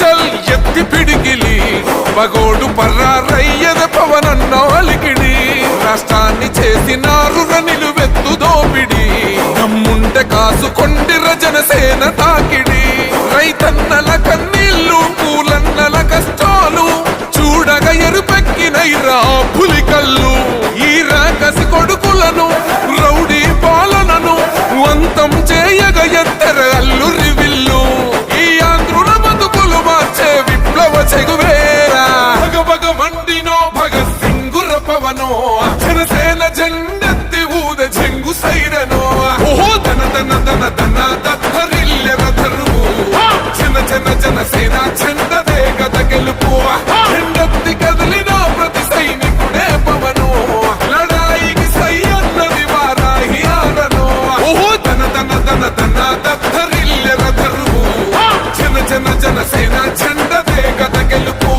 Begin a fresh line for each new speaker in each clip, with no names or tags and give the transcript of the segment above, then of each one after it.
చల్ ఎత్తి పిడిగిలి పగోడు పర్రారయ్యద పవనన్న అలికిడి రాష్ట్రాన్ని చేసినారు నిలువెత్తు దోపిడి దమ్ముంటే కాసుకొండిర జనసేన తాకిడి రైతన్నల కన్నీళ్లు పూలన్నల కష్టాలు చూడగా ఎరుపెక్కినైరా పులికల్లు ఈ రాకసి కొడుకులను రౌడీ పాలనను అంతం చేయగ ఎత్తర అల్లురి విల్లు ఈ ఆంధ్రుల బతుకులు మార్చే విప్లవ చెగువేరా భగ భగ మండినో భగత్ సింగుర పవనో జనసేన జెండెత్తి ఊద జంగు సైరనో ఓహో ధన ధన ధన ధన దత్తరిల్లెర ధరువు జన జన జనసేన చెందదే గద గెలుపు జెండెత్తి కదిలిన ప్రతి సైనికుడే పవనో లడాయికి సై అన్నది వారాహి ఆడనో ఓహో ధన ధన ధన ధన దత్తరిల్లెర ధరువు జన జన జనసేన చెందదే గద గెలుపు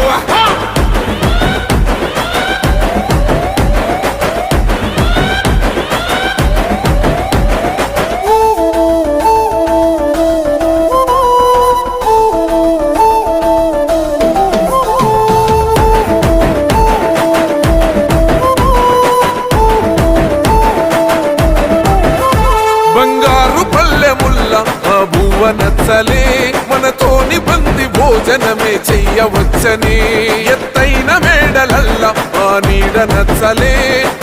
బంగారు పల్లెముల్ల ఆ బువ్వ నచ్చలే మనతోని బంది భోజనమే చెయ్యవచ్చని ఎత్తైన మేడలల్ల ఆ నీడ నచ్చలే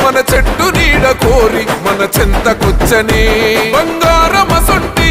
మన చెట్టు నీడ కోరి మన చెంతకొచ్చని బంగారమసొంటి